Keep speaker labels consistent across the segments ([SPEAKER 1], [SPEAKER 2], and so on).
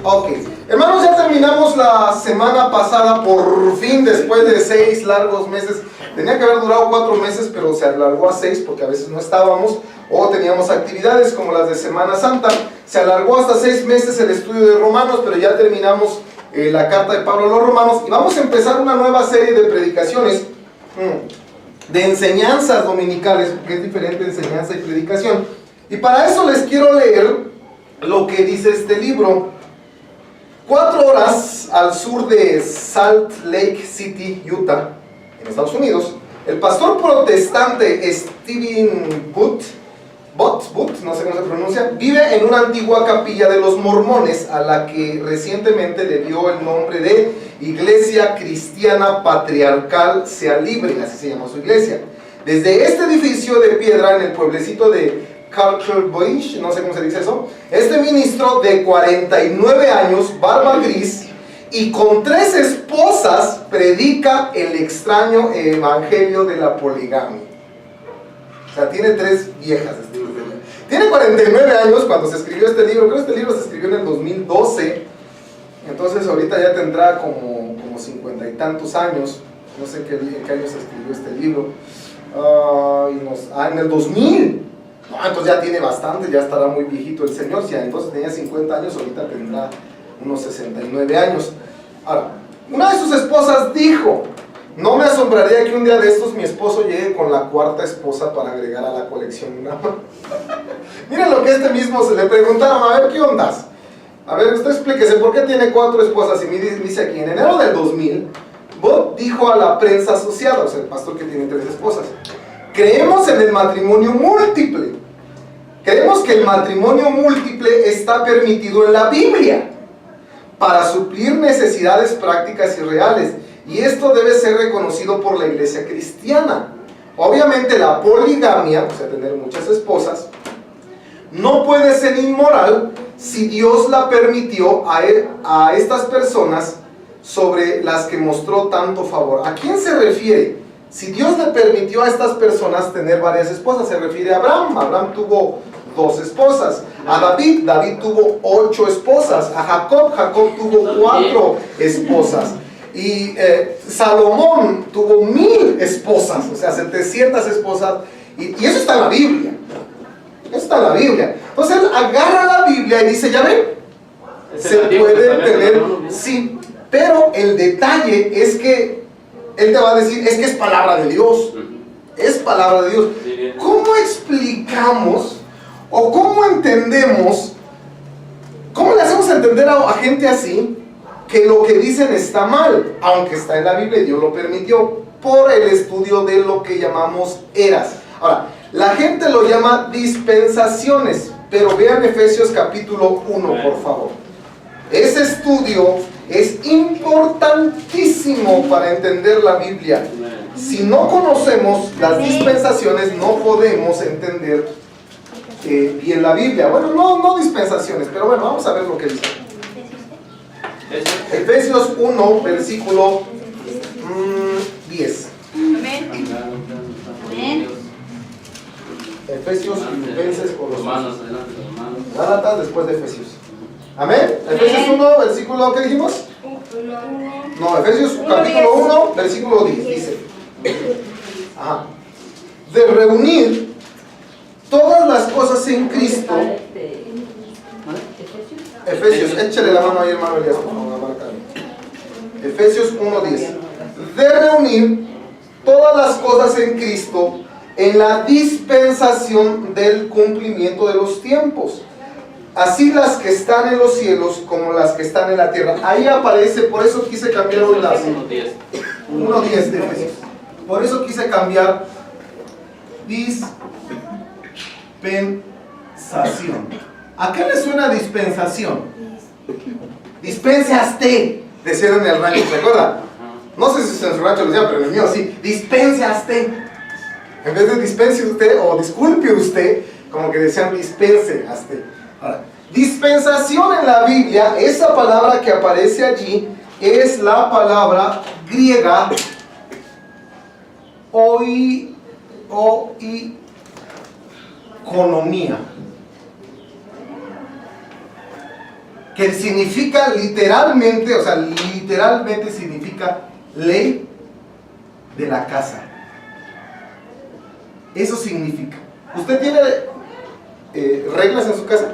[SPEAKER 1] Ok, hermanos, ya terminamos la semana pasada, por fin, después de 6 largos meses. Tenía que haber durado 4 meses, pero se alargó a 6 porque a veces no estábamos o teníamos actividades como las de Semana Santa. Se alargó hasta 6 meses el estudio de Romanos, pero ya terminamos la carta de Pablo a los Romanos y vamos a empezar una nueva serie de predicaciones, de enseñanzas dominicales, porque es diferente enseñanza y predicación. Y para eso les quiero leer lo que dice este libro. 4 horas al sur de Salt Lake City, Utah, en Estados Unidos, el pastor protestante Stephen Butt, no sé cómo se pronuncia, vive en una antigua capilla de los mormones a la que recientemente le dio el nombre de Iglesia Cristiana Patriarcal Sea Libre, así se llama su iglesia. Desde este edificio de piedra en el pueblecito de Carter Boyce, no sé cómo se dice eso, este ministro de 49 años, barba gris y con 3 esposas, predica el extraño evangelio de la poligamia. O sea, tiene 3 viejas. Tiene 49 años cuando se escribió este libro. Creo que este libro se escribió en el 2012. Entonces ahorita ya tendrá como 50 y tantos años. No sé en qué año se escribió este libro. En el 2000. No, entonces ya tiene bastante, ya estará muy viejito el señor. Si entonces tenía 50 años, ahorita tendrá unos 69 años. Ahora, una de sus esposas dijo: no me asombraría que un día de estos mi esposo llegue con la 4ª esposa para agregar a la colección. Miren lo que este mismo se le preguntaron: a ver, ¿qué ondas? A ver, usted explíquese, ¿por qué tiene 4 esposas? Y me dice aquí, en enero del 2000, Bob dijo a la prensa asociada, o sea, el pastor que tiene 3 esposas: creemos en el matrimonio múltiple. Creemos que el matrimonio múltiple está permitido en la Biblia para suplir necesidades prácticas y reales. Y esto debe ser reconocido por la iglesia cristiana. Obviamente la poligamia, o sea, tener muchas esposas, no puede ser inmoral si Dios la permitió a estas personas sobre las que mostró tanto favor. ¿A quién se refiere? Si Dios le permitió a estas personas tener varias esposas, se refiere a Abraham. Abraham tuvo 2 esposas. A David tuvo 8 esposas. A Jacob tuvo 4 esposas. Y Salomón tuvo 1000 esposas, o sea, 700 esposas. Y eso está en la Biblia. Eso está en la Biblia. Entonces él agarra la Biblia y dice: ya ven, se puede tener, sí, pero el detalle es que él te va a decir: es que es palabra de Dios. Es palabra de Dios. ¿Cómo explicamos o cómo entendemos, cómo le hacemos entender a gente así que lo que dicen está mal, aunque está en la Biblia y Dios lo permitió? Por el estudio de lo que llamamos eras. Ahora, la gente lo llama dispensaciones, pero vean Efesios capítulo 1, por favor. Ese estudio es importantísimo para entender la Biblia. Si no conocemos las dispensaciones, no podemos entender bien la Biblia. Bueno, no dispensaciones, pero bueno, vamos a ver lo que dice. Efesios 1, versículo 10.
[SPEAKER 2] Amén.
[SPEAKER 1] Efesios, Filipenses, Colosenses, Gálatas, después de Efesios. Amén. Efesios 1, versículo, ¿qué dijimos? No, Efesios capítulo 1, versículo 10. Dice: de reunir todas las cosas en Cristo. Efesios, échale la mano ahí, hermano Elías, por favor, Efesios 1:10. De reunir todas las cosas en Cristo en la dispensación del cumplimiento de los tiempos, así las que están en los cielos como las que están en la tierra. Ahí aparece, por eso quise cambiar hoy las 1:10 de Efesios. Por eso quise cambiar dispensación. ¿A qué le suena dispensación? Dispénsaste, decían en el rancho, ¿se acuerda? No sé si en su rancho lo decían, pero en el mío sí. Dispénsaste. En vez de dispense usted o disculpe usted, como que decían dispensaste. Ahora, dispensación en la Biblia, esa palabra que aparece allí es la palabra griega oikonomía, que significa literalmente, o sea, literalmente significa ley de la casa. Eso significa. ¿Usted tiene reglas en su casa?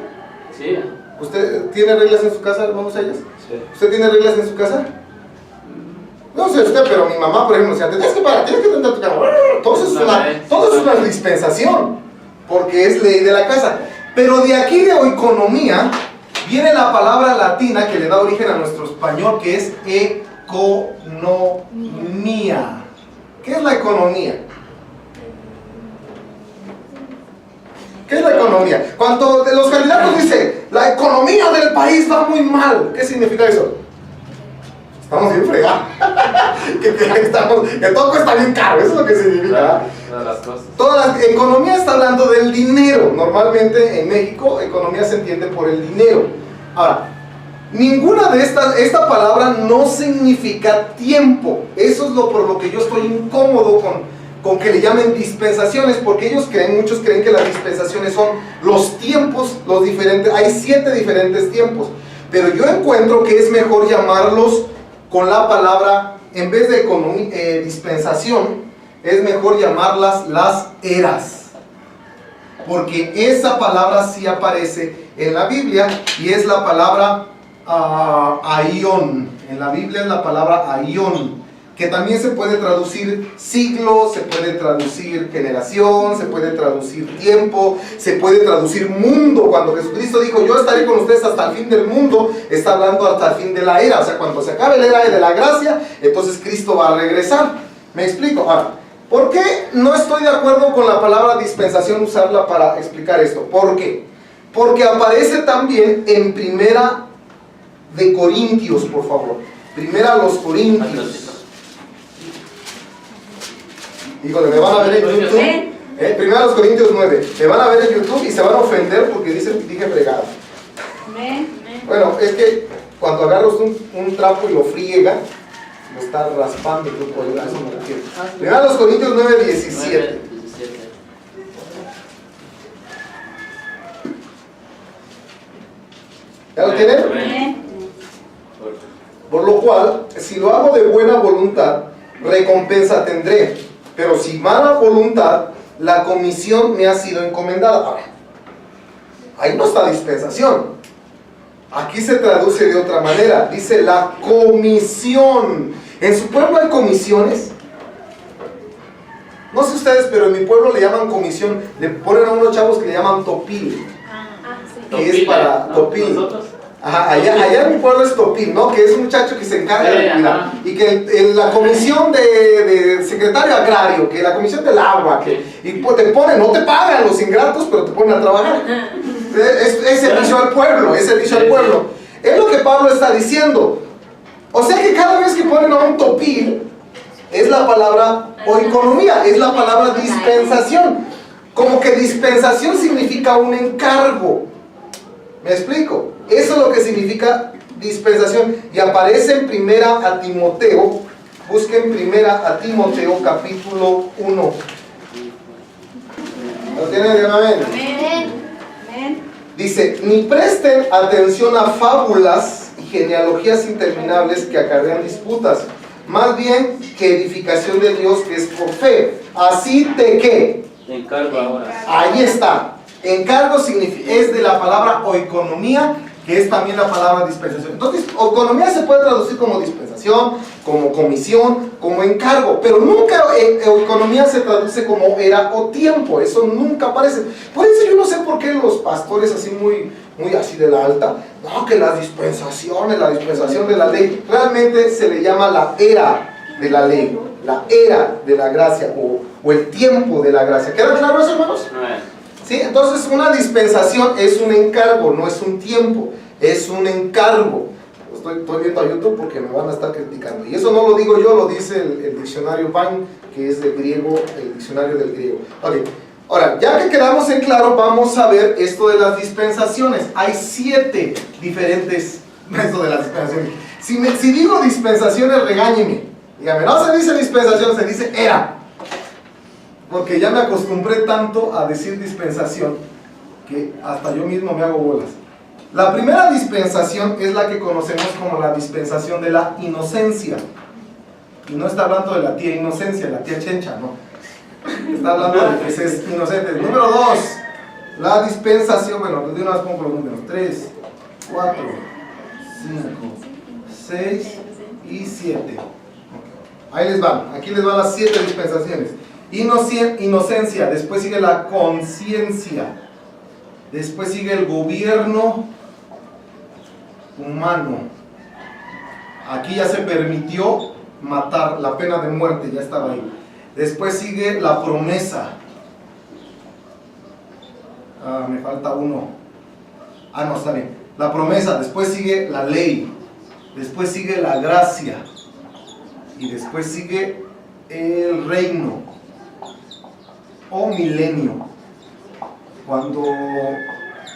[SPEAKER 2] Sí.
[SPEAKER 1] ¿Usted tiene reglas en su casa, hermanos ellas?
[SPEAKER 2] Sí.
[SPEAKER 1] ¿Usted tiene reglas en su casa? No sé usted, pero mi mamá, por ejemplo, decía, tienes que parar, tienes que tender tu cama. Todo es una dispensación, porque es ley de la casa. Pero de aquí de economía viene la palabra latina que le da origen a nuestro español, que es economía. ¿Qué es la economía? ¿Qué es la economía? Cuando los candidatos dicen, la economía del país va muy mal, ¿qué significa eso? Estamos bien fregados. que todo cuesta bien caro, eso es lo que significa.
[SPEAKER 2] Todas las cosas.
[SPEAKER 1] Toda la economía está hablando del dinero. Normalmente en México, economía se entiende por el dinero. Ahora, ninguna de esta palabra no significa tiempo. Eso es por lo que yo estoy incómodo con que le llamen dispensaciones, porque muchos creen que las dispensaciones son los tiempos, los diferentes. Hay 7 diferentes tiempos, pero yo encuentro que es mejor llamarlos con la palabra, en vez de dispensación, es mejor llamarlas las eras, porque esa palabra sí aparece en la Biblia y es la palabra aión. En la Biblia es la palabra aión, que también se puede traducir siglo, se puede traducir generación, se puede traducir tiempo, se puede traducir mundo. Cuando Jesucristo dijo, yo estaré con ustedes hasta el fin del mundo, está hablando hasta el fin de la era. O sea, cuando se acabe la era de la gracia, entonces Cristo va a regresar. ¿Me explico? Ahora, ¿por qué no estoy de acuerdo con la palabra dispensación usarla para explicar esto? ¿Por qué? Porque aparece también en Primera de Corintios, por favor. Primera a los Corintios. Híjole, me van a ver en YouTube. Primero los Corintios 9. Me van a ver en YouTube y se van a ofender porque dije fregado. Bueno, es que cuando agarras un trapo y lo friega, lo está raspando. Eso me refiero. Primero los Corintios 9, 17. ¿Ya lo tienen? Por lo cual, si lo hago de buena voluntad, recompensa tendré. Pero si mala voluntad, la comisión me ha sido encomendada. Ahora, ahí no está dispensación. Aquí se traduce de otra manera. Dice la comisión. ¿En su pueblo hay comisiones? No sé ustedes, pero en mi pueblo le llaman comisión. Le ponen a unos chavos que le llaman topil. Que es para topil. Ajá, allá en mi pueblo es topil, ¿no? Que es un muchacho que se encarga de cuidar. Y que la comisión de secretario agrario, que la comisión del agua, y pues te ponen, no te pagan los ingratos, pero te ponen a trabajar. Es servicio al pueblo, es servicio al pueblo. Es lo que Pablo está diciendo. O sea que cada vez que ponen a un topil, es la palabra oikonomía, es la palabra dispensación. Como que dispensación significa un encargo. ¿Me explico? Eso es lo que significa dispensación. Y aparece en Primera a Timoteo. Busquen Primera a Timoteo capítulo 1. ¿Lo tienen? Digan amén. Amén. Dice, ni presten atención a fábulas y genealogías interminables que acarrean disputas, más bien que edificación de Dios que es por fe. Así te que.
[SPEAKER 2] Te encargo ahora.
[SPEAKER 1] Ahí está. Encargo es de la palabra oikonomía, que es también la palabra dispensación. Entonces, oikonomía se puede traducir como dispensación, como comisión, como encargo, pero nunca oikonomía se traduce como era o tiempo. Eso nunca aparece. Por eso yo no sé por qué los pastores así muy así de la alta, no, que las dispensaciones, la dispensación de la ley, realmente se le llama la era de la ley, la era de la gracia o el tiempo de la gracia. ¿Queda claro eso, hermanos? ¿Sí? Entonces una dispensación es un encargo, no es un tiempo, es un encargo. Estoy viendo a YouTube porque me van a estar criticando. Y eso no lo digo yo, lo dice el diccionario PAN, que es del griego, el diccionario del griego. Okay. Ahora, ya que quedamos en claro, vamos a ver esto de las dispensaciones. Hay 7 diferentes, esto de las dispensaciones. Si digo dispensaciones, regáñenme. Dígame, no se dice dispensación, se dice era. Porque ya me acostumbré tanto a decir dispensación que hasta yo mismo me hago bolas. La primera dispensación es la que conocemos como la dispensación de la inocencia. Y no está hablando de la tía Inocencia, la tía Chencha, no. Está hablando de que es inocente. Número 2, la dispensación, bueno, de una vez pongo los números, 3, 4, 5, 6 y 7. Ahí les van, aquí les van las 7 dispensaciones. Inocencia, después sigue la conciencia, después sigue el gobierno humano. Aquí ya se permitió matar, la pena de muerte ya estaba ahí. Después sigue la promesa. Me falta uno. No, está bien. La promesa, después sigue la ley, después sigue la gracia y después sigue el reino o milenio. Cuando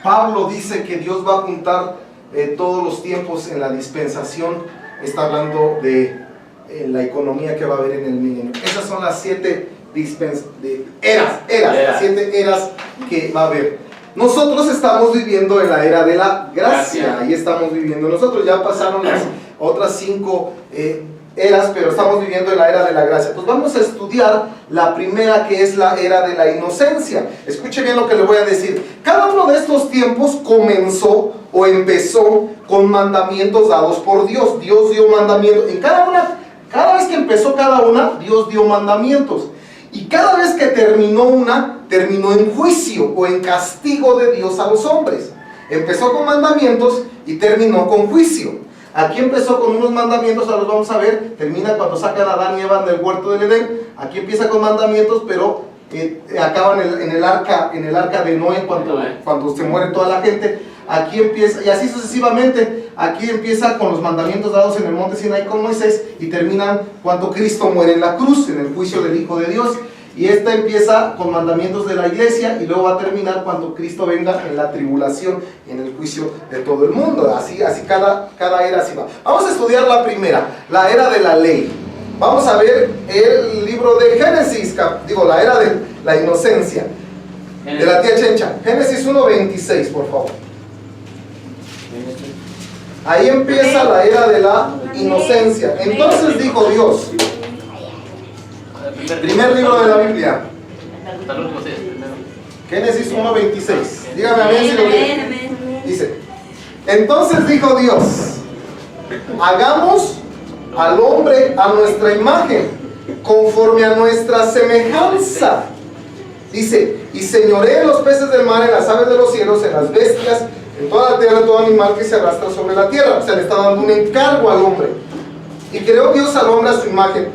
[SPEAKER 1] Pablo dice que Dios va a juntar todos los tiempos en la dispensación, está hablando de la economía que va a haber en el milenio. Esas son las 7 eras, las 7 eras que va a haber. Nosotros estamos viviendo en la era de la gracia, ahí estamos viviendo nosotros. Ya pasaron las otras 5 eras, pero estamos viviendo en la era de la gracia. Entonces vamos a estudiar la primera, que es la era de la inocencia. Escuche bien lo que le voy a decir. Cada uno de estos tiempos comenzó o empezó con mandamientos dados por Dios. Dios dio mandamientos en cada vez que empezó cada una, Dios dio mandamientos. Y cada vez que terminó una, terminó en juicio o en castigo de Dios a los hombres. Empezó con mandamientos y terminó con juicio. Aquí empezó con unos mandamientos, ahora los vamos a ver. Termina cuando sacan a Adán y Eva del huerto del Edén. Aquí empieza con mandamientos, pero acaba en el arca de Noé cuando se muere toda la gente. Aquí empieza, y así sucesivamente. Aquí empieza con los mandamientos dados en el monte Sinaí con Moisés y terminan cuando Cristo muere en la cruz, en el juicio del Hijo de Dios. Y esta empieza con mandamientos de la iglesia y luego va a terminar cuando Cristo venga en la tribulación, en el juicio de todo el mundo. Así cada era así va. Vamos a estudiar la primera, la era de la ley. Vamos a ver el libro de Génesis, la era de la inocencia, de la tía Chencha. Génesis 1:26, por favor. Ahí empieza la era de la inocencia. Entonces dijo Dios, primer libro de la Biblia, Génesis 1:26. Dígame amén si lo quiere. Dice, entonces dijo Dios, hagamos al hombre a nuestra imagen, conforme a nuestra semejanza. Dice, y señoree en los peces del mar, en las aves de los cielos, en las bestias, en toda la tierra, todo animal que se arrastra sobre la tierra. O sea, le está dando un encargo al hombre. Y creó Dios al hombre a su imagen.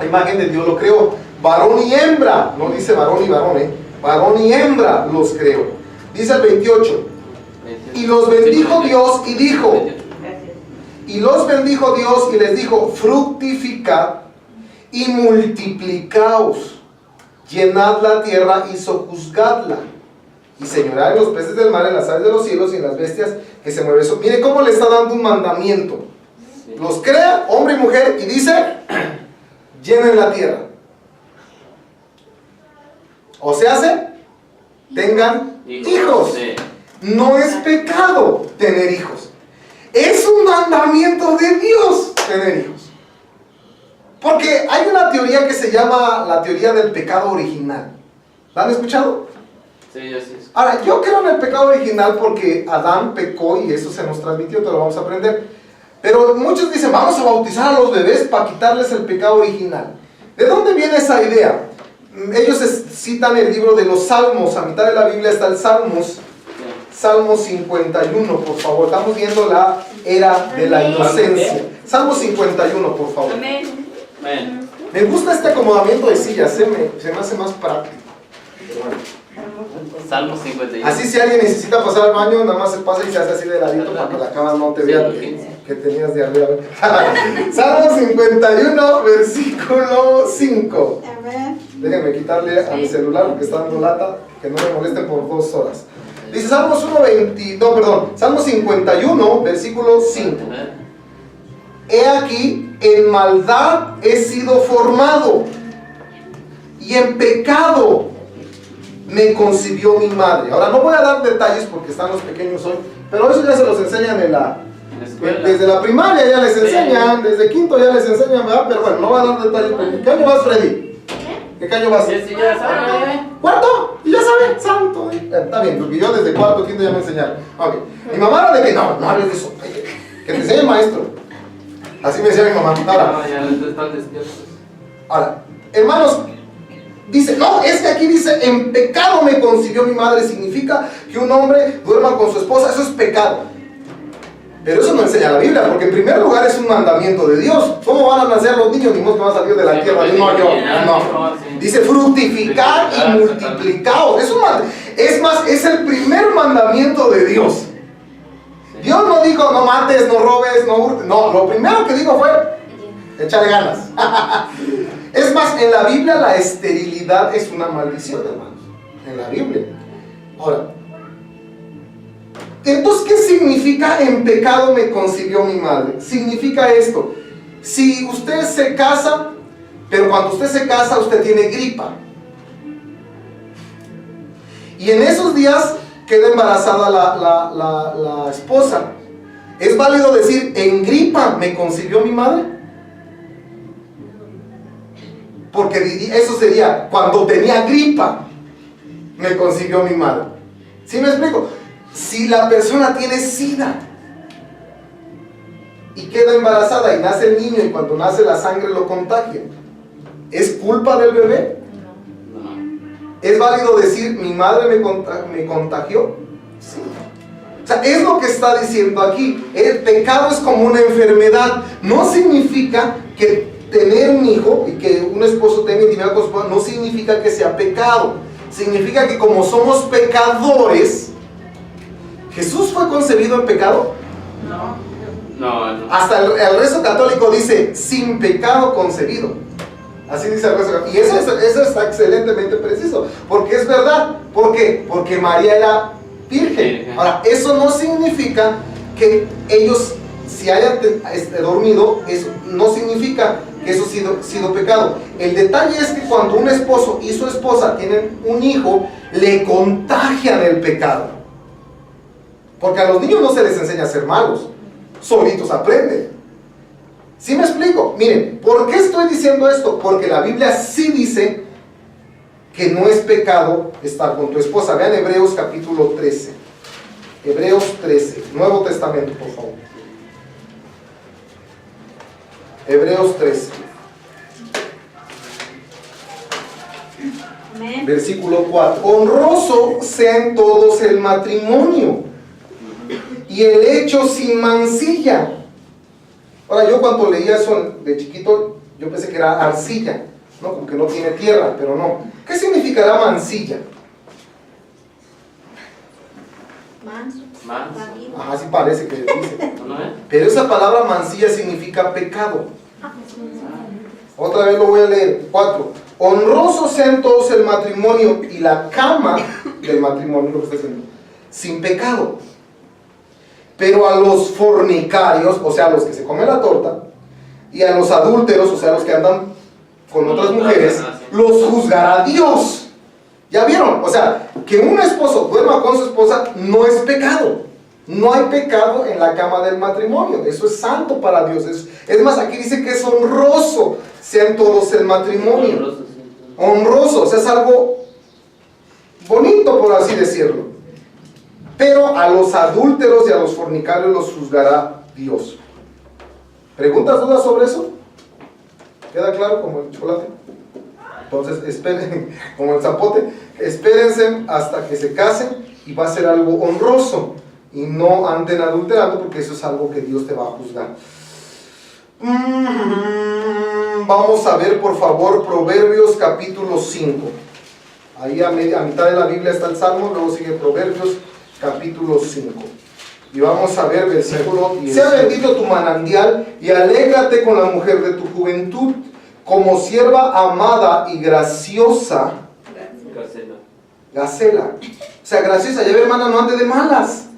[SPEAKER 1] La imagen de Dios lo creó. Varón y hembra. No dice varón y varón, varón y hembra los creó. Dice el 28. Y los bendijo Dios y dijo. Y los bendijo Dios y les dijo, fructificad y multiplicaos. Llenad la tierra y sojuzgadla. Y señorad en los peces del mar, en las aves de los cielos y en las bestias que se mueven. Mire cómo le está dando un mandamiento. Los crea, hombre y mujer, y dice, llenen la tierra. O se hace, tengan hijos. No es pecado tener hijos. Es un mandamiento de Dios tener hijos. Porque hay una teoría que se llama la teoría del pecado original. ¿La han escuchado?
[SPEAKER 2] Sí, yo sí.
[SPEAKER 1] Ahora, yo creo en el pecado original porque Adán pecó y eso se nos transmitió, te lo vamos a aprender. Pero muchos dicen, vamos a bautizar a los bebés para quitarles el pecado original. ¿De dónde viene esa idea? Ellos citan el libro de los Salmos, a mitad de la Biblia está el Salmos. Salmo 51, por favor. Estamos viendo la era de la inocencia. Salmo 51, por favor.
[SPEAKER 3] Amén.
[SPEAKER 2] Amén.
[SPEAKER 1] Me gusta este acomodamiento de sillas, se me hace más práctico. Bueno.
[SPEAKER 2] Salmo 51.
[SPEAKER 1] Así si alguien necesita pasar al baño, nada más se pasa y se hace así de ladito para que la cama no te vea que tenías de arriba. Salmo 51, versículo 5. Déjenme quitarle a mi celular porque está dando lata, que no me molesten por 2 horas. Dice Salmo 51, versículo 5. He aquí, en maldad he sido formado, y en pecado me concibió mi madre. Ahora no voy a dar detalles porque están los pequeños hoy, Pero eso ya se los enseñan en la...
[SPEAKER 2] En la escuela.
[SPEAKER 1] Desde la primaria ya les enseñan, desde quinto ya les enseñan, ¿verdad? Pero bueno, no va a dar detalles. ¿Qué año vas, Freddy? ¿Qué año vas?
[SPEAKER 2] Sí, sí, ya sabe.
[SPEAKER 1] ¿Cuarto? Y ya sabe, santo. Está bien, porque yo desde cuarto, quinto ya me enseñaron. Ok. Mi mamá era de que no hables de eso. Que te enseñe el maestro. Así me decía mi mamá. Ahora,
[SPEAKER 2] No, ya están despiertos.
[SPEAKER 1] ahora, hermanos, dice, no, es que aquí dice, en pecado me concibió mi madre. Significa que un hombre duerma con su esposa, eso es pecado. Pero eso no enseña la Biblia, porque en primer lugar es un mandamiento de Dios. ¿Cómo van a nacer los niños? Ni modo que van a salir de la tierra. No. Dice fructificar y multiplicaos. Es más, es el primer mandamiento de Dios. Dios no dijo, no mates, no robes, no hurtes. No, lo primero que dijo fue, echarle ganas. Es más, en la Biblia la esterilidad es una maldición, hermanos. En la Biblia. Ahora, entonces, ¿qué significa en pecado me concibió mi madre? Significa esto: si usted se casa, pero cuando usted se casa usted tiene gripa, y en esos días queda embarazada la esposa, ¿es válido decir en gripa me concibió mi madre? Porque eso sería cuando tenía gripa me concibió mi madre. ¿Sí me explico? Si la persona tiene SIDA y queda embarazada y nace el niño, y cuando nace la sangre lo contagia, ¿es culpa del bebé?
[SPEAKER 2] No.
[SPEAKER 1] ¿Es válido decir mi madre me contagió? Sí. O sea, es lo que está diciendo aquí. El pecado es como una enfermedad. No significa que tener un hijo y que un esposo tenga intimidad con su esposa no significa que sea pecado. Significa que como somos pecadores, ¿Jesús fue concebido en pecado?
[SPEAKER 2] No.
[SPEAKER 1] Hasta el rezo católico dice, sin pecado concebido. Así dice el rezo católico. Y eso está excelentemente preciso, porque es verdad. ¿Por qué? Porque María era virgen. Ahora, eso no significa que ellos, si hayan dormido, eso no significa que eso ha sido pecado. El detalle es que cuando un esposo y su esposa tienen un hijo, le contagian el pecado. Porque a los niños no se les enseña a ser malos, solitos aprenden. ¿Sí me explico? Miren, ¿por qué estoy diciendo esto? Porque la Biblia sí dice que no es pecado estar con tu esposa. Vean Hebreos capítulo 13. Hebreos 13, Nuevo Testamento, por favor. Hebreos 13. Amén. Versículo 4. Honroso sea en todos el matrimonio y el hecho sin mancilla. Ahora, yo cuando leía eso de chiquito, yo pensé que era arcilla, ¿no? Como que no tiene tierra, pero no. ¿Qué significará mancilla?
[SPEAKER 2] Manso.
[SPEAKER 1] Ajá, sí parece que dice.
[SPEAKER 2] ¿No es?
[SPEAKER 1] Pero esa palabra mancilla significa pecado. Otra vez lo voy a leer. 4. Honroso sean todos el matrimonio y la cama del matrimonio, lo que está diciendo, sin pecado. Pero a los fornicarios, o sea, a los que se comen la torta, y a los adúlteros, o sea, los que andan con otras mujeres, los juzgará Dios. ¿Ya vieron? O sea, que un esposo duerma con su esposa no es pecado. No hay pecado en la cama del matrimonio. Eso es santo para Dios. Es más, aquí dice que es honroso sean todos el matrimonio. Honroso, o sea, es algo bonito, por así decirlo. Pero a los adúlteros y a los fornicarios los juzgará Dios. ¿Preguntas, dudas sobre eso? ¿Queda claro como el chocolate? Entonces esperen, como el zapote, espérense hasta que se casen y va a ser algo honroso. Y no anden adulterando, porque eso es algo que Dios te va a juzgar. Vamos a ver, por favor, Proverbios capítulo 5. Ahí a mitad de la Biblia está el Salmo, luego sigue Proverbios capítulo 5. Y vamos a ver versículo 10. Sea bendito tu manantial y alégrate con la mujer de tu juventud, como sierva amada y graciosa. Gacela. O sea, graciosa. Ya ve, hermana, no ande de malas.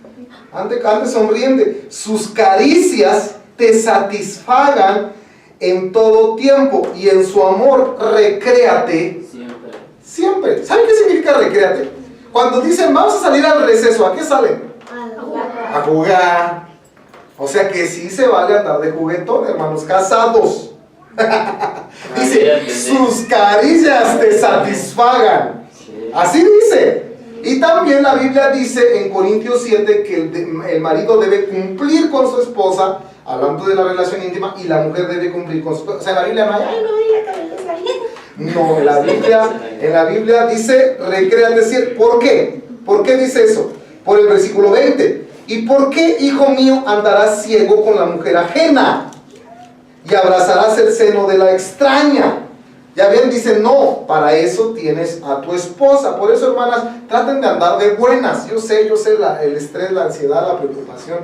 [SPEAKER 1] Ande sonriente. Sus caricias te satisfagan en todo tiempo, y en su amor recréate siempre. ¿Saben qué significa recréate? Cuando dicen vamos a salir al receso, ¿a qué salen? A jugar. O sea que sí se vale andar de juguetón, hermanos, casados. Dice, sus caricias te satisfagan. Así dice. Y también la Biblia dice en Corintios 7 que el marido debe cumplir con su esposa, hablando de la relación íntima, y la mujer debe cumplir con su esposa. O sea, en la Biblia no hay, ay, no, en la Biblia dice, recréate. ¿Por qué? ¿Por qué dice eso? Por el versículo 20. ¿Y por qué, hijo mío, andarás ciego con la mujer ajena? Y abrazarás el seno de la extraña. Ya ven, dice, no, para eso tienes a tu esposa. Por eso, hermanas, traten de andar de buenas. Yo sé el estrés, la ansiedad, la preocupación.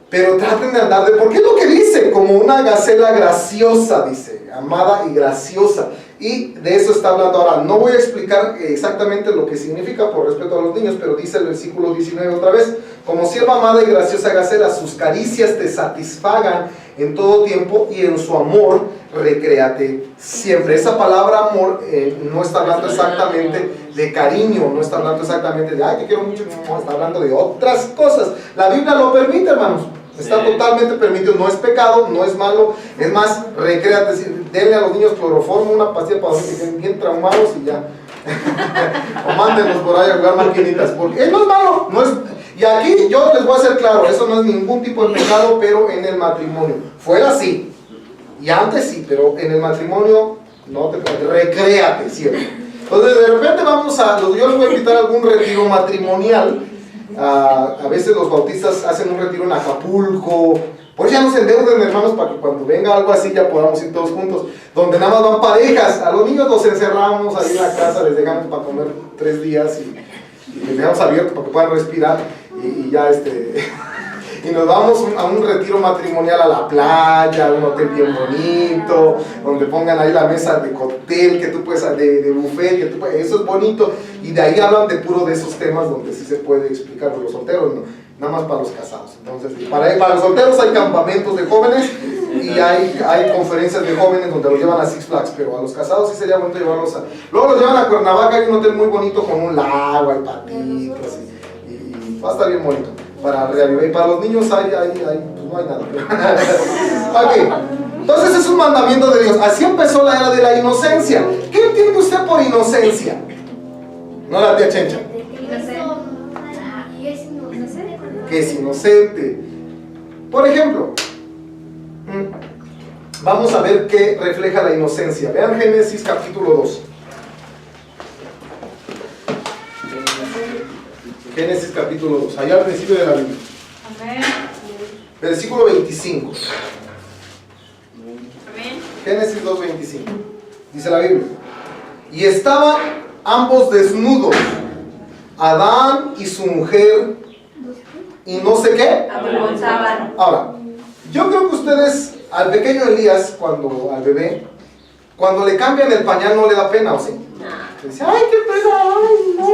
[SPEAKER 1] Pero traten de andar de... ¿Por qué es lo que dice? Como una gacela graciosa, dice, amada y graciosa. Y de eso está hablando ahora. No voy a explicar exactamente lo que significa por respeto a los niños, pero dice el versículo 19 otra vez. Como sierva amada y graciosa gacela, sus caricias te satisfagan en todo tiempo y en su amor recréate siempre. Esa palabra amor no está hablando exactamente de cariño, no está hablando exactamente de, ay, te quiero mucho, no, está hablando de otras cosas. La Biblia lo permite, hermanos. Está totalmente permitido, no es pecado, no es malo. Es más, recréate, denle a los niños cloroformo, una pastilla para que estén bien traumados y ya. O mándenlos por ahí a jugar maquinitas, porque no es malo, no es. Y aquí yo les voy a hacer claro, eso no es ningún tipo de pecado, pero en el matrimonio. Fuera sí, y antes sí, pero en el matrimonio no te recréate siempre. Entonces de repente yo les voy a invitar a algún retiro matrimonial. A veces los bautistas hacen un retiro en Acapulco. Por eso ya nos endeuden, hermanos, para que cuando venga algo así ya podamos ir todos juntos, donde nada más van parejas. A los niños los encerramos ahí en la casa, les dejamos para comer 3 días y les dejamos abiertos para que puedan respirar y ya y nos vamos a un retiro matrimonial a la playa, a un hotel bien bonito, donde pongan ahí la mesa de cóctel, que tú puedes, de buffet, que tú puedes, eso es bonito, y de ahí hablan de puro de esos temas donde sí se puede explicar. Los solteros no, nada más para los casados. Entonces, para los solteros hay campamentos de jóvenes y hay conferencias de jóvenes donde los llevan a Six Flags, pero a los casados sí sería bueno llevarlos luego los llevan a Cuernavaca, hay un hotel muy bonito con un lago, hay patitos, y va a estar bien bonito. Para reavivar. Y para los niños pues no hay nada. Ok, entonces es un mandamiento de Dios. Así empezó la era de la inocencia. ¿Qué entiende usted por inocencia? No, la tía Chencha. Que es inocente. Por ejemplo, vamos a ver qué refleja la inocencia. Vean Génesis capítulo 2. Génesis capítulo 2, allá al principio de la Biblia. Amén. Versículo 25. Amén. Génesis 2:25. Dice la Biblia. Y estaban ambos desnudos, Adán y su mujer, y no sé qué. Avergonzaban. Ahora, yo creo que ustedes, al pequeño Elías, al bebé, cuando le cambian el pañal no le da pena, ¿o sí? No. Dice, ay, qué pena, ay, no.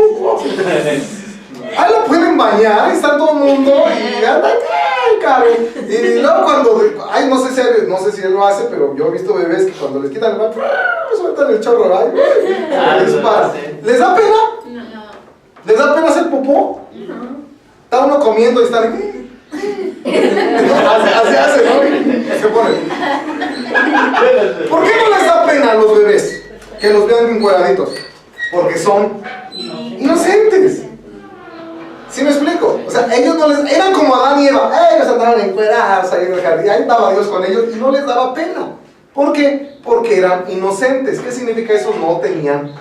[SPEAKER 1] Ahí lo pueden bañar, y está todo el mundo y anda, ¡ay, caro! Y luego cuando, ay, no sé si él lo hace, pero yo he visto bebés que cuando les quitan el baño, sueltan el chorro, ay, ¿les da pena? No. ¿Les da pena hacer popó? No. Está uno comiendo y está así hace, ¿no? Se pone. ¿Por qué no les da pena a los bebés que los vean encueraditos? Porque son inocentes. ¿Sí me explico? O sea, ellos no les... Eran como Adán y Eva. Ellos andaban encuerados ahí en el jardín. Ahí estaba Dios con ellos y no les daba pena. ¿Por qué? Porque eran inocentes. ¿Qué significa eso? No tenían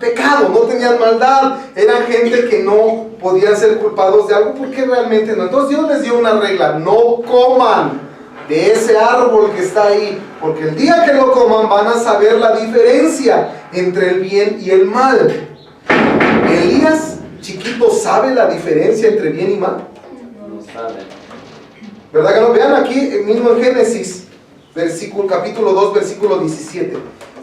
[SPEAKER 1] pecado, no tenían maldad. Eran gente que no podían ser culpados de algo porque realmente no. Entonces Dios les dio una regla. No coman de ese árbol que está ahí. Porque el día que lo coman van a saber la diferencia entre el bien y el mal. Elías... chiquito, ¿sabe la diferencia entre bien y mal? No sabe. ¿Verdad que no? Vean aquí mismo en Génesis, capítulo 2, versículo 17.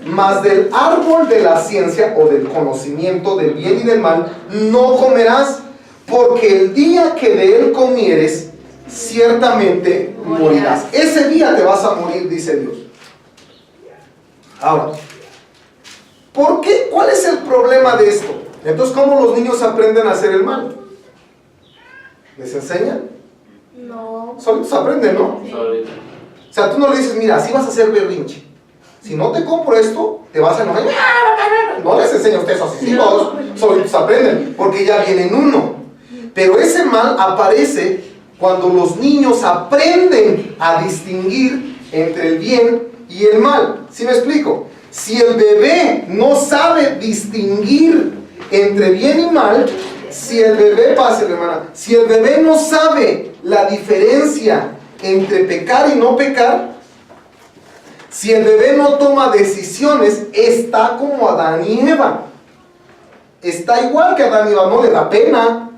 [SPEAKER 1] Mas del árbol de la ciencia o del conocimiento del bien y del mal no comerás, porque el día que de él comieres, ciertamente morirás. Ese día te vas a morir, dice Dios. Ahora, ¿por qué? ¿Cuál es el problema de esto? Entonces, ¿cómo los niños aprenden a hacer el mal? ¿Les enseñan?
[SPEAKER 3] No.
[SPEAKER 1] Solitos aprenden, ¿no?
[SPEAKER 2] Solito.
[SPEAKER 1] O sea, tú no le dices, mira, así vas a hacer berrinche. Si no te compro esto, te vas a enojar. No les enseña a ustedes así, todos solitos aprenden, porque ya vienen uno. Pero ese mal aparece cuando los niños aprenden a distinguir entre el bien y el mal. ¿Sí me explico? Si el bebé no sabe distinguir entre bien y mal, si el bebé, pase, hermana, si el bebé no sabe la diferencia entre pecar y no pecar, si el bebé no toma decisiones, está como Adán y Eva. Está igual que Adán y Eva, no le da pena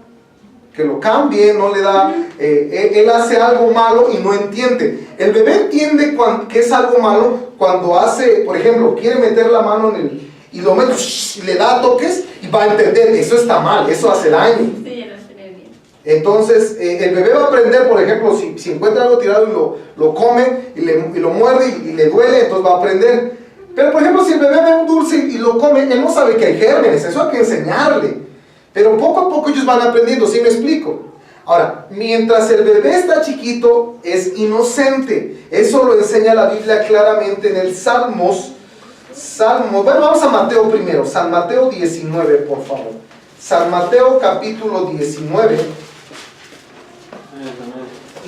[SPEAKER 1] que lo cambie, no le da, él hace algo malo y no entiende. El bebé entiende que es algo malo cuando hace, por ejemplo, quiere meter la mano en el, y lo mete, y le da toques, y va a entender, eso está mal, eso hace daño.
[SPEAKER 3] Sí, lo sé bien.
[SPEAKER 1] Entonces, el bebé va a aprender, por ejemplo, si encuentra algo tirado y lo come, y lo muerde y le duele, entonces va a aprender. Pero, por ejemplo, si el bebé ve un dulce y lo come, él no sabe que hay gérmenes, eso hay que enseñarle. Pero poco a poco ellos van aprendiendo, ¿sí me explico? Ahora, mientras el bebé está chiquito, es inocente. Eso lo enseña la Biblia claramente en el Salmos. Bueno, vamos a Mateo primero. San Mateo 19, por favor. San Mateo capítulo 19.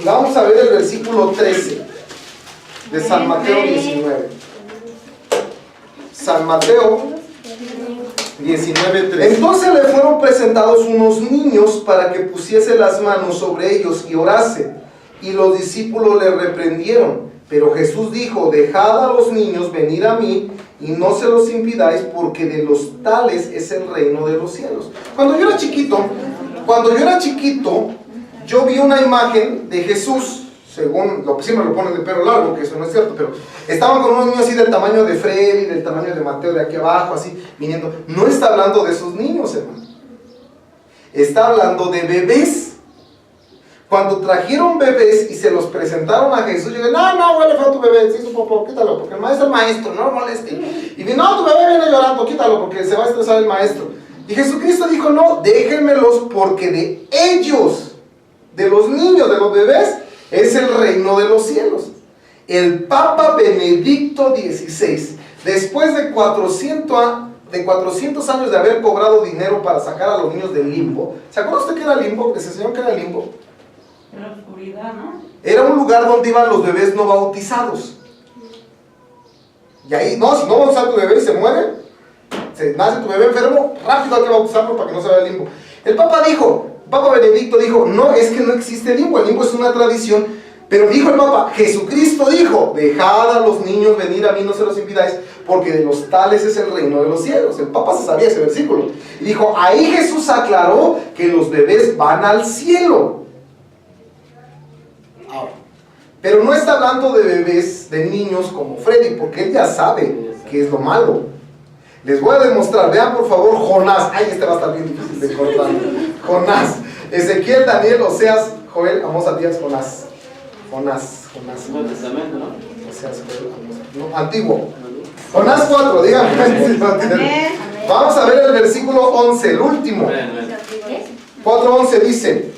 [SPEAKER 1] Y vamos a ver el versículo 13 de San Mateo 19. San Mateo 19:3. Entonces le fueron presentados unos niños para que pusiese las manos sobre ellos y orase. Y los discípulos le reprendieron. Pero Jesús dijo: dejad a los niños venir a mí y no se los impidáis, porque de los tales es el reino de los cielos. Cuando yo era chiquito, yo vi una imagen de Jesús, según lo que siempre lo ponen de pelo largo, que eso no es cierto, pero estaban con unos niños así del tamaño de Freddy, del tamaño de Mateo de aquí abajo, así, viniendo. No está hablando de esos niños, hermano. Está hablando de bebés. Cuando trajeron bebés y se los presentaron a Jesús, yo dije, no, huele feo tu bebé, se hizo popó, quítalo, porque el maestro es el maestro, no moleste. Y dije, no, tu bebé viene llorando, quítalo, porque se va a estresar el maestro. Y Jesucristo dijo, no, déjenmelos, porque de ellos, de los niños, de los bebés, es el reino de los cielos. El Papa Benedicto XVI, después de 400 años de haber cobrado dinero para sacar a los niños del limbo, ¿se acuerda usted qué era limbo? ¿Les enseñó qué era limbo?
[SPEAKER 4] La oscuridad, ¿no?
[SPEAKER 1] Era un lugar donde iban los bebés no bautizados. Y ahí, no, si no bautizas a tu bebé y se muere, se nace tu bebé enfermo, rápido hay que bautizarlo para que no se vaya al limbo. El Papa Benedicto dijo, no, es que no existe limbo, el limbo es una tradición. Pero dijo el Papa, Jesucristo dijo, dejad a los niños venir a mí, no se los impidáis, porque de los tales es el reino de los cielos. El Papa se sabía ese versículo. Y dijo, ahí Jesús aclaró que los bebés van al cielo. Ahora, pero no está hablando de bebés, de niños como Freddy, porque él ya sabe qué es lo malo. Les voy a demostrar, vean por favor Jonás. Ay, este va a estar bien difícil de cortar. Jonás, Ezequiel, Daniel, Oseas, Joel, Amós, Abdías, Jonás.
[SPEAKER 2] Nuevo Testamento, ¿no?
[SPEAKER 1] Oseas, Joel, Amós, no, antiguo. Jonás 4, díganme. Vamos a ver el versículo 11, el último. 4:11 dice: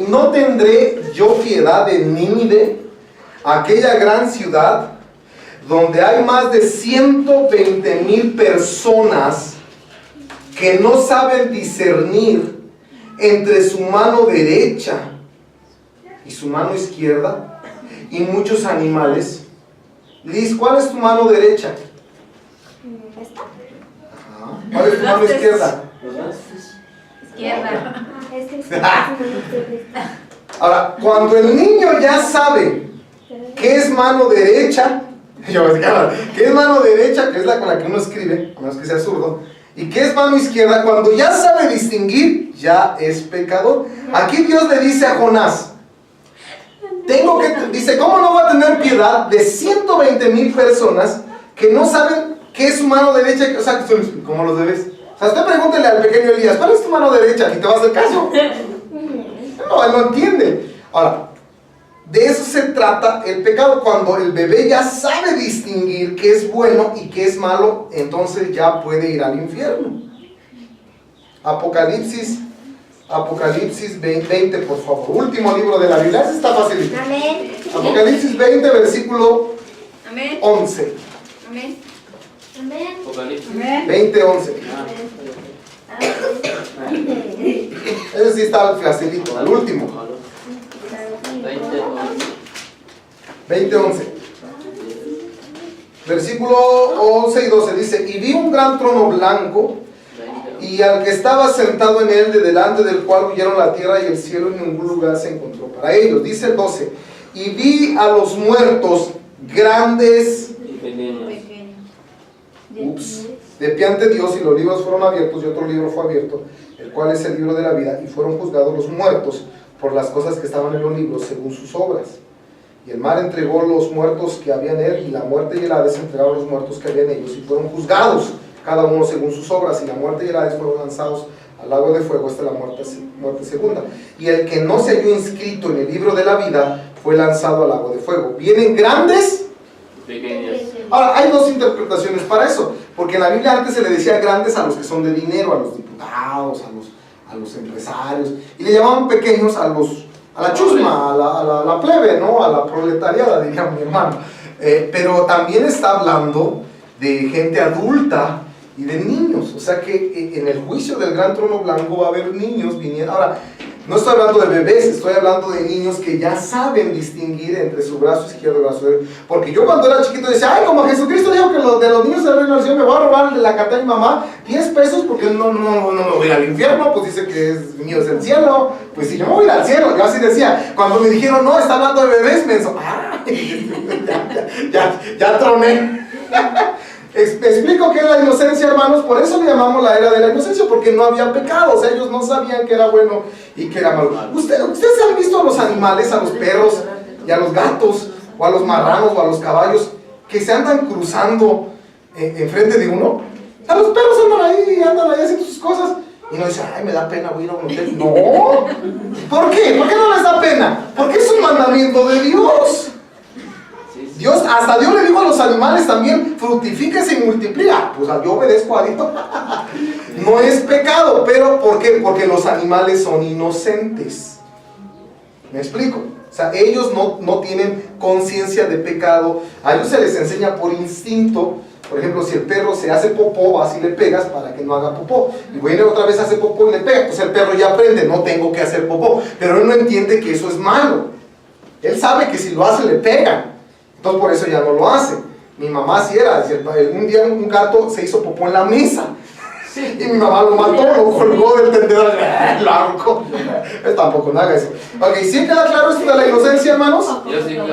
[SPEAKER 1] no tendré yo piedad de Nínive, aquella gran ciudad donde hay más de 120,000 personas que no saben discernir entre su mano derecha y su mano izquierda, y muchos animales. Liz, ¿cuál es tu mano derecha?
[SPEAKER 3] ¿Esta?
[SPEAKER 1] Ajá. ¿Cuál es tu mano izquierda?
[SPEAKER 3] Izquierda.
[SPEAKER 1] Ahora, cuando el niño ya sabe qué es mano derecha, qué es mano derecha, que es la con la que uno escribe, a menos que sea zurdo, y qué es mano izquierda, cuando ya sabe distinguir, ya es pecador. Aquí Dios le dice a Jonás, dice, ¿cómo no va a tener piedad de 120,000 personas que no saben qué es su mano derecha? O sea, como los bebés. O sea, usted pregúntele al pequeño Elías, ¿cuál es tu mano derecha? Y te va a hacer caso. No, él no entiende. Ahora, de eso se trata el pecado. Cuando el bebé ya sabe distinguir qué es bueno y qué es malo, entonces ya puede ir al infierno. Apocalipsis 20, por favor. Último libro de la Biblia. Ese está facilito.
[SPEAKER 3] Amén.
[SPEAKER 1] Apocalipsis 20, versículo
[SPEAKER 3] Amén.
[SPEAKER 1] 11.
[SPEAKER 3] Amén. Amén.
[SPEAKER 2] Apocalipsis.
[SPEAKER 4] Amén.
[SPEAKER 1] 20, 11.
[SPEAKER 3] Amén.
[SPEAKER 1] Ese sí está facilito. Al último. 20, 11. Versículo 11 y 12 dice: y vi un gran trono blanco, y al que estaba sentado en él, de delante del cual huyeron la tierra y el cielo, y ningún lugar se encontró para ellos. Dice el 12: y vi a los muertos, grandes
[SPEAKER 2] Y pequeños.
[SPEAKER 1] de pie ante Dios, y los libros fueron abiertos, y otro libro fue abierto, el cual es el libro de la vida, y fueron juzgados los muertos por las cosas que estaban en los libros según sus obras. Y el mar entregó los muertos que había en él, y la muerte y el Hades entregaron los muertos que había en ellos, y fueron juzgados cada uno según sus obras, y la muerte y el Hades fueron lanzados al lago de fuego. Esta es la muerte segunda. Y el que no se halló inscrito en el libro de la vida fue lanzado al lago de fuego. Vienen grandes.
[SPEAKER 2] Pequeños.
[SPEAKER 1] Ahora, hay dos interpretaciones para eso, porque en la Biblia antes se le decía grandes a los que son de dinero, a los diputados, a los empresarios, y le llamaban pequeños a la chusma, a la plebe, ¿no? A la proletariada, diría mi hermano. Pero también está hablando de gente adulta y de niños, o sea que en el juicio del gran trono blanco va a haber niños viniendo. Ahora, no estoy hablando de bebés, estoy hablando de niños que ya saben distinguir entre su brazo izquierdo y el brazo derecho. Porque yo cuando era chiquito decía: ay, como Jesucristo dijo que de los niños del reino del cielo me voy a robar de la carta de mi mamá 10 pesos porque no me voy al infierno, pues dice que es mío es el cielo. Pues si yo me voy al cielo, yo así decía. Cuando me dijeron: no, está hablando de bebés, me pensó: ya troné. Explico qué es la inocencia, hermanos. Por eso le llamamos la era de la inocencia, porque no había pecado. O sea, ellos no sabían que era bueno y que era malo. ¿Ustedes han visto a los animales, a los perros y a los gatos, o a los marranos o a los caballos, que se andan cruzando enfrente de uno? A los perros andan ahí haciendo sus cosas, y no dicen: ay, me da pena, voy a ir a un hotel. No. ¿Por qué? ¿Por qué no les da pena? Porque es un mandamiento de Dios. Hasta Dios le dijo a los animales también: fructifíquese y multiplica. Pues yo obedezco a Dios. No es pecado, pero ¿por qué? Porque los animales son inocentes. ¿Me explico? O sea, ellos no tienen conciencia de pecado. A ellos se les enseña por instinto. Por ejemplo, si el perro se hace popó, vas y le pegas para que no haga popó. Y viene otra vez, hace popó y le pega. Pues el perro ya aprende: no tengo que hacer popó. Pero él no entiende que eso es malo. Él sabe que si lo hace le pegan. Entonces por eso ya no lo hace. Mi mamá así era. Un día un gato se hizo popó en la mesa. Y mi mamá lo mató, lo colgó del tendedor. Lo arrancó. Tampoco no haga eso. Ok, ¿sí queda claro esto de la inocencia, hermanos?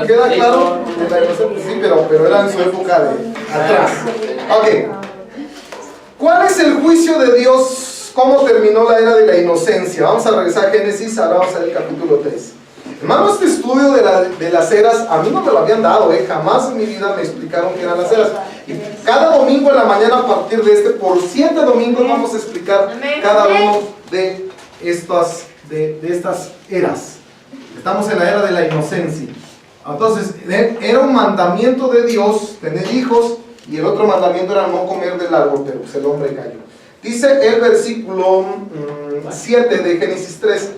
[SPEAKER 1] ¿Queda claro? De la inocencia, sí, pero era en su época de atrás. Ok. ¿Cuál es el juicio de Dios? ¿Cómo terminó la era de la inocencia? Vamos a regresar a Génesis, ahora vamos al capítulo 3. Hermano, este estudio de las eras, a mí no me lo habían dado, jamás en mi vida me explicaron qué eran las eras. Y cada domingo en la mañana, a partir de por 7 domingos, vamos a explicar cada uno de estas eras. Estamos en la era de la inocencia. Entonces, era un mandamiento de Dios tener hijos, y el otro mandamiento era no comer del árbol, pero pues el hombre cayó. Dice el versículo 7 de Génesis 3,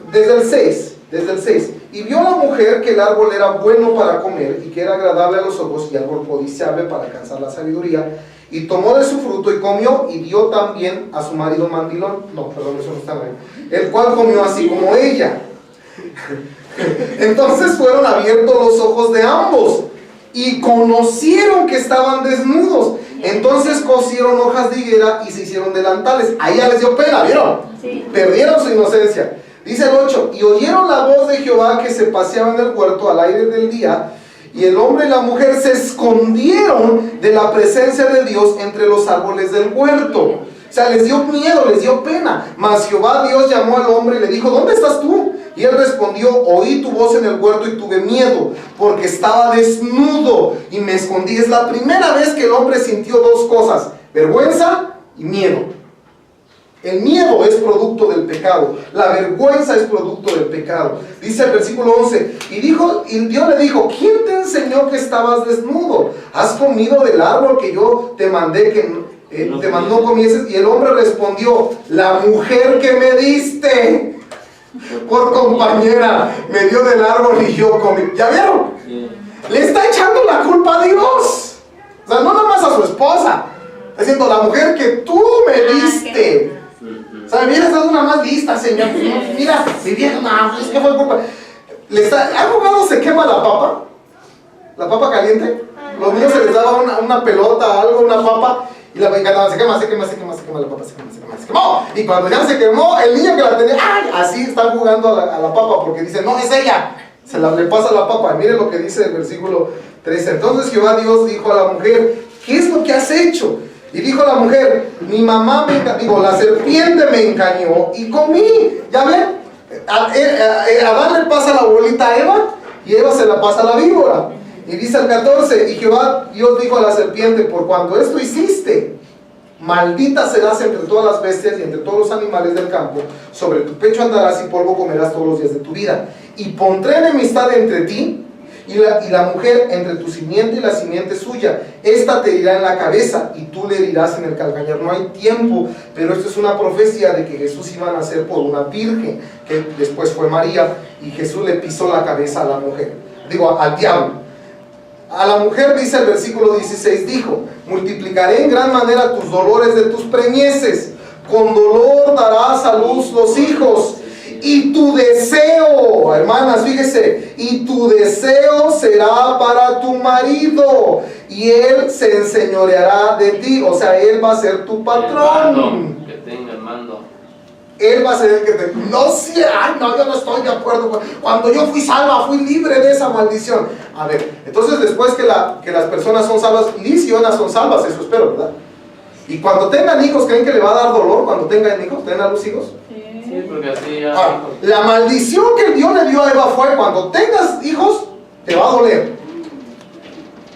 [SPEAKER 1] desde el 6, y vio la mujer que el árbol era bueno para comer, y que era agradable a los ojos, y árbol codiciable para alcanzar la sabiduría, y tomó de su fruto y comió, y dio también a su marido mandilón, eso no está bien, el cual comió así como ella. Entonces fueron abiertos los ojos de ambos, y conocieron que estaban desnudos. Entonces cosieron hojas de higuera y se hicieron delantales. Ahí ya les dio pena, ¿vieron? Sí. Perdieron su inocencia. Dice el 8, y oyeron la voz de Jehová que se paseaba en el huerto al aire del día, y el hombre y la mujer se escondieron de la presencia de Dios entre los árboles del huerto. O sea, les dio miedo, les dio pena. Mas Jehová Dios llamó al hombre y le dijo: ¿dónde estás tú? Y él respondió: oí tu voz en el huerto y tuve miedo, porque estaba desnudo y me escondí. Es la primera vez que el hombre sintió dos cosas: vergüenza y miedo. El miedo es producto del pecado, la vergüenza es producto del pecado. Dice el versículo 11, y Dios le dijo: ¿quién te enseñó que estabas desnudo? ¿Has comido del árbol que yo te mandé te mandó no comieses. Y el hombre respondió, la mujer que me diste por compañera me dio del árbol y yo comí. ¿Ya vieron? Le está echando la culpa a Dios. O sea, no nada más a su esposa. Está diciendo, la mujer que tú me diste. O sea, mira, estás una más lista, señor. Mira, mi vieja, no, es que fue culpa. ¿Han jugado se quema la papa? ¿La papa caliente? Los niños se les daba una pelota, algo, una papa, y la cantaban, se quema la papa, se quemó. Y cuando ya se quemó, el niño que la tenía, ¡ay! Así están jugando a la papa, porque dicen, no, es ella. Le pasa la papa. Miren lo que dice el versículo 13. Entonces Jehová Dios dijo a la mujer, ¿qué es lo que has hecho? Y dijo la mujer, mi mamá la serpiente me engañó y comí. ¿Ya ven? Adán le pasa la bolita a Eva y Eva se la pasa a la víbora. Y dice el 14, y Jehová Dios dijo a la serpiente, por cuanto esto hiciste, maldita serás entre todas las bestias y entre todos los animales del campo, sobre tu pecho andarás y polvo comerás todos los días de tu vida. Y pondré enemistad entre ti y la mujer, entre tu simiente y la simiente suya. Esta te herirá en la cabeza y tú le herirás en el calcañar. No hay tiempo, pero esto es una profecía de que Jesús iba a nacer por una virgen, que después fue María, y Jesús le pisó la cabeza a la mujer, al diablo. A la mujer, dice el versículo 16, dijo, multiplicaré en gran manera tus dolores de tus preñeces, con dolor darás a luz los hijos, y tu deseo, hermanas, fíjese, y tu deseo será para tu marido, y él se enseñoreará de ti. O sea, él va a ser tu patrón.
[SPEAKER 2] Que tenga el mando.
[SPEAKER 1] Él va a ser el que te... No, sí, ay, no, yo no estoy de acuerdo. Cuando yo fui salva, fui libre de esa maldición. A ver, entonces después que las personas son salvas, Liz y Ona son salvas, eso espero, ¿verdad? Y cuando tengan hijos, ¿creen que le va a dar dolor cuando tengan hijos? ¿Tengan a los hijos?
[SPEAKER 2] Sí, porque así ya...
[SPEAKER 1] la maldición que Dios le dio a Eva fue, cuando tengas hijos, te va a doler.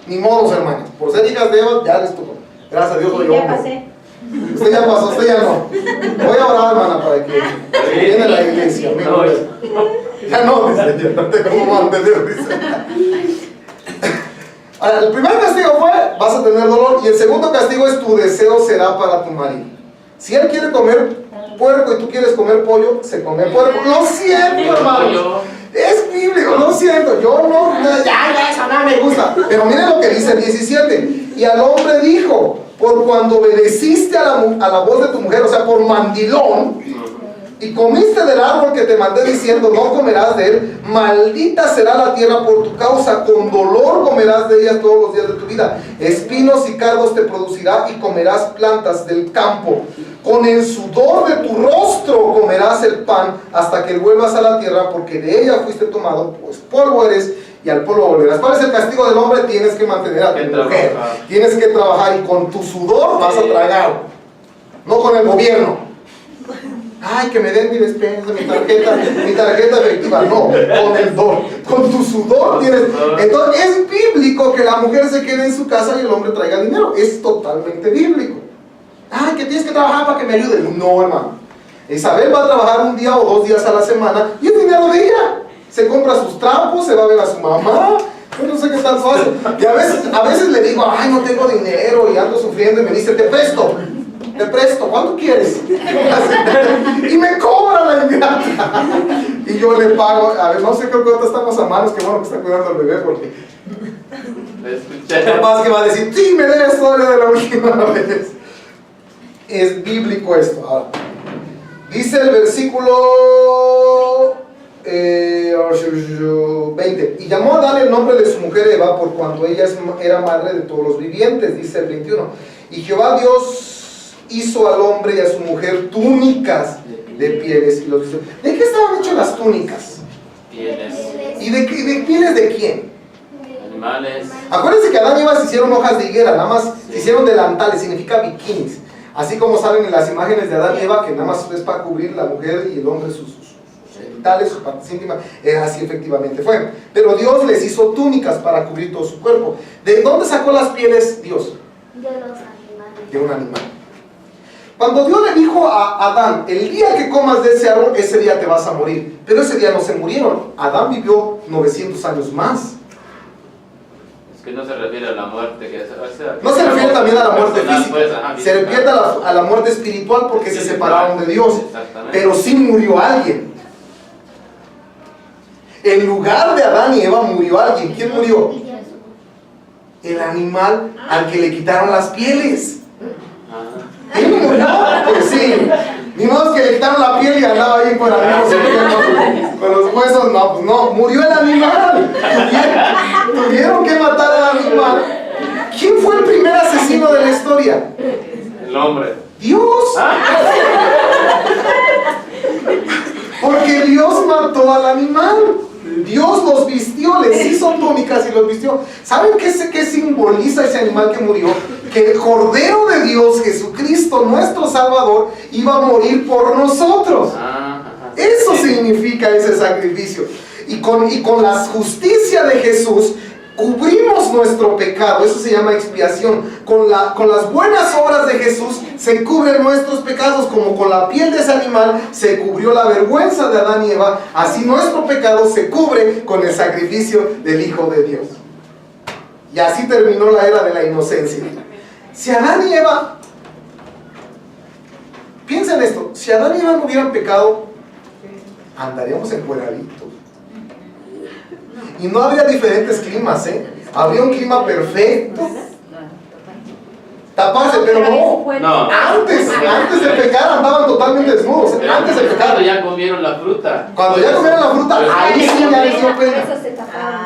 [SPEAKER 1] Ni modos, hermanos. Por ser hijas de Eva, ya les tocó. Gracias a Dios, soy hombre.
[SPEAKER 3] pasé.
[SPEAKER 1] Usted ya pasó, usted ya no. Voy a orar, hermana, para que viene a la iglesia. Ya no, dice, ya no tengo cómo mantener, dice. Ahora, el primer castigo fue, vas a tener dolor, y el segundo castigo es, tu deseo será para tu marido. Si él quiere comer puerco y tú quieres comer pollo, se come puerco. Lo siento, hermano. Es bíblico, lo siento. Yo ya, esa no me gusta. Pero miren lo que dice el 17. Y al hombre dijo, por cuando obedeciste a la voz de tu mujer, o sea, por mandilón, y comiste del árbol que te mandé diciendo, no comerás de él, maldita será la tierra por tu causa, con dolor comerás de ella todos los días de tu vida. Espinos y cardos te producirá y comerás plantas del campo. Con el sudor de tu rostro comerás el pan hasta que vuelvas a la tierra, porque de ella fuiste tomado, pues polvo eres y al polvo volverás. ¿Cuál es el castigo del hombre? Tienes que mantener a tu mujer, tienes que trabajar, y con tu sudor vas a tragar, no con el gobierno. Ay, que me den mi despensa, mi tarjeta efectiva. No, con el don, con tu sudor tienes. Entonces es bíblico que la mujer se quede en su casa y el hombre traiga dinero. Es totalmente bíblico. Ay, que tienes que trabajar para que me ayuden. No, hermano. Isabel va a trabajar un día o 2 días a la semana y es dinero de ella. Se compra sus trapos, se va a ver a su mamá. Yo no sé qué tal hace. Y a veces le digo, ay, no tengo dinero y ando sufriendo, y me dice, te presto, ¿cuánto quieres? Y me cobra la ingrata. Y yo le pago, a ver, no sé qué cuánto estamos a manos, qué bueno que está cuidando al bebé, porque capaz que va a decir, sí, me debes todavía de la última vez. Es bíblico esto. Ahora, dice el versículo 20, y llamó a Adán el nombre de su mujer Eva, por cuanto ella era madre de todos los vivientes. Dice el 21, y Jehová Dios hizo al hombre y a su mujer túnicas de pieles. Y los dice, ¿de qué estaban hechas las túnicas?
[SPEAKER 2] Pieles.
[SPEAKER 1] ¿Y de pieles de quién?
[SPEAKER 2] Animales.
[SPEAKER 1] Acuérdense que Adán y Eva se hicieron hojas de higuera, nada más se hicieron delantales, significa bikinis. Así como salen en las imágenes de Adán y Eva, que nada más es para cubrir la mujer y el hombre sus genitales, sus partes íntimas. Así efectivamente fue. Pero Dios les hizo túnicas para cubrir todo su cuerpo. ¿De dónde sacó las pieles Dios?
[SPEAKER 3] De los animales.
[SPEAKER 1] De un animal. Cuando Dios le dijo a Adán, el día que comas de ese árbol, ese día te vas a morir. Pero ese día no se murieron. Adán vivió 900 años más.
[SPEAKER 2] Que no se refiere a la muerte.
[SPEAKER 1] No se refiere también a la muerte
[SPEAKER 2] personal,
[SPEAKER 1] física,
[SPEAKER 2] pues, ajá,
[SPEAKER 1] se refiere a la muerte espiritual porque se separaron de Dios.
[SPEAKER 2] Exactamente.
[SPEAKER 1] Pero sí murió alguien. En lugar de Adán y Eva murió alguien. ¿Quién murió? El animal al que le quitaron las pieles.
[SPEAKER 2] Ah.
[SPEAKER 1] ¿Él murió? Pues sí. Ni modo que le quitaron la piel y andaba ahí con los huesos. No, pues no. Murió el animal. Tuvieron que matar al animal. ¿Quién fue el primer asesino de la historia?
[SPEAKER 2] El hombre.
[SPEAKER 1] Dios. Porque Dios mató al animal. Dios los vistió, les hizo túnicas y los vistió. ¿Saben qué simboliza ese animal que murió? Que el Cordero de Dios, Jesucristo, nuestro Salvador, iba a morir por nosotros. Eso significa ese sacrificio. Y con la justicia de Jesús cubrimos nuestro pecado. Eso se llama expiación. Con las buenas obras de Jesús se cubren nuestros pecados, como con la piel de ese animal se cubrió la vergüenza de Adán y Eva. Así nuestro pecado se cubre con el sacrificio del Hijo de Dios. Y así terminó la era de la inocencia. Si Adán y Eva, piensen esto, si Adán y Eva no hubieran pecado, andaríamos encueraditos. Y no habría diferentes climas, habría un clima perfecto. Taparse, pero no. Antes de pecar andaban totalmente desnudos. Antes de pecar.
[SPEAKER 2] Cuando ya comieron la fruta.
[SPEAKER 1] Cuando ya comieron la fruta, ahí sí ya les dio pena.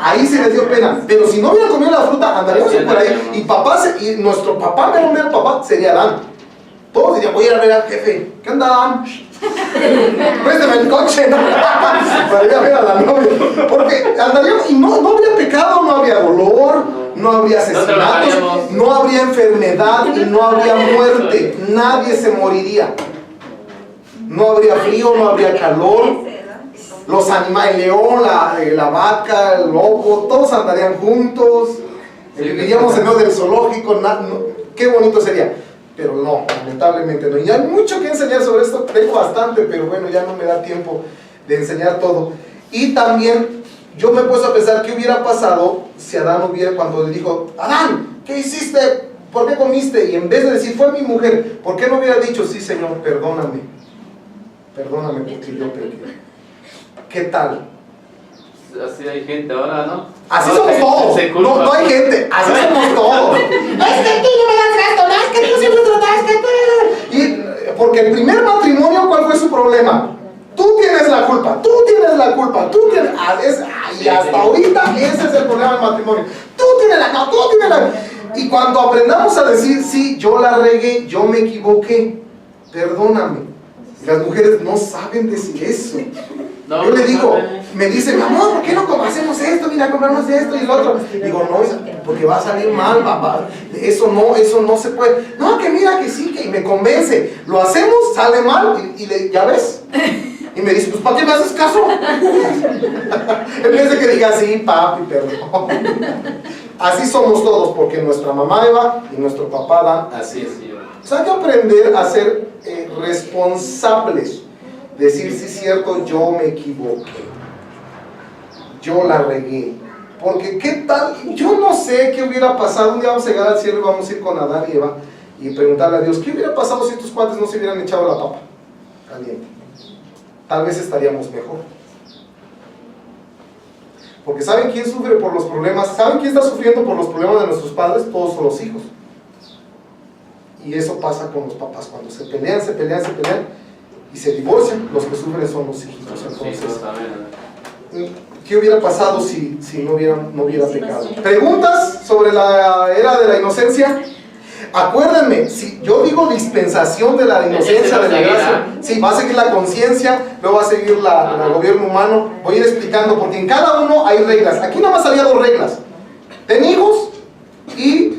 [SPEAKER 1] Ahí sí les dio pena. Pero si no hubieran comido la fruta, andaríamos por ahí. Y nuestro papá, mero papá, sería Adán. Todos dirían, voy a ir a ver al jefe. ¿Qué onda, Adán? Préstame el coche, ¿no? Para ir a ver a la novia. Porque andaríamos, y no habría pecado, no habría dolor, no habría asesinatos, no habría enfermedad y no habría muerte. Nadie se moriría. No habría frío, no habría calor. Los animales, el león, la vaca, el lobo, todos andarían juntos. Viviríamos en medio del zoológico. Qué bonito sería. Pero no, lamentablemente no. Y hay mucho que enseñar sobre esto, tengo bastante, pero bueno, ya no me da tiempo de enseñar todo. Y también, yo me he puesto a pensar qué hubiera pasado si Adán hubiera, cuando le dijo, Adán, ¿qué hiciste? ¿Por qué comiste? Y en vez de decir, fue mi mujer, ¿por qué no hubiera dicho, sí, Señor, perdóname? Perdóname porque yo pequé. ¿Qué tal?
[SPEAKER 2] Así hay gente ahora, ¿no?
[SPEAKER 1] Así somos todos. No hay gente, así somos todos. Es que tú no me das esto, no, es que tú siempre trataste. Y porque el primer matrimonio, ¿cuál fue su problema? Tú tienes la culpa, tú tienes la culpa, tú tienes. Y hasta ahorita ese es el problema del matrimonio. Tú tienes la. Y cuando aprendamos a decir, sí, yo la regué, yo me equivoqué, perdóname. Las mujeres no saben decir eso.
[SPEAKER 2] No,
[SPEAKER 1] yo le digo, me dice, mi amor, ¿por qué no hacemos esto? Mira, compramos esto y lo otro. Digo, no, porque va a salir mal, papá. Eso no se puede. No, que mira que sí, que me convence. Lo hacemos, sale mal ya ves. Y me dice, pues ¿para qué me haces caso? En vez de que diga, sí, papi, perdón. Así somos todos, porque nuestra mamá Eva y nuestro papá Dan.
[SPEAKER 2] Así es, Señor.
[SPEAKER 1] O sea, hay que aprender a ser responsables. Decir, sí es cierto, yo me equivoqué, yo la regué. Porque qué tal, yo no sé qué hubiera pasado. Un día vamos a llegar al cielo y vamos a ir con Adán y Eva y preguntarle a Dios, ¿qué hubiera pasado si estos cuates no se hubieran echado la papa caliente? Tal vez estaríamos mejor. Porque ¿saben quién sufre por los problemas? ¿Saben quién está sufriendo por los problemas de nuestros padres? Todos son los hijos. Y eso pasa con los papás, cuando se pelean y se divorcian, los que sufren son los hijitos. Entonces, ¿qué hubiera pasado si no hubiera pecado? ¿Preguntas sobre la era de la inocencia? Acuérdenme, si yo digo dispensación de la inocencia, de la gracia, sí, va a seguir la conciencia, luego va a seguir el gobierno humano. Voy a ir explicando, porque en cada uno hay reglas. Aquí nada más había 2 reglas: ten hijos y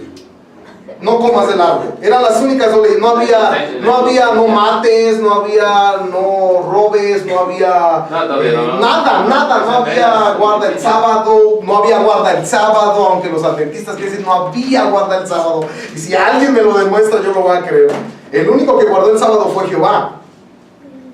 [SPEAKER 1] no comas del árbol. Eran las únicas 2 leyes. No había no mates, no había no robes, no había nada, no había guarda el sábado, aunque los adventistas dicen no había guarda el sábado. Y si alguien me lo demuestra, yo lo voy a creer. El único que guardó el sábado fue Jehová.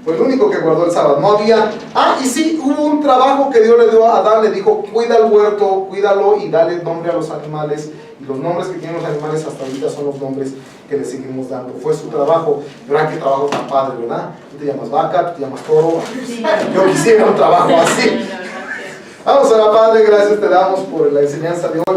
[SPEAKER 1] Fue el único que guardó el sábado. No había... Ah, y sí, hubo un trabajo que Dios le dio a Adán. Le dijo, cuida el huerto, cuídalo y dale nombre a los animales. Y los nombres que tienen los animales hasta ahorita son los nombres que le seguimos dando. Fue su trabajo. Verán qué trabajo tan padre, ¿verdad? Tú te llamas vaca, tú te llamas toro. Yo quisiera un trabajo así. Vamos a la Padre, gracias te damos por la enseñanza de hoy.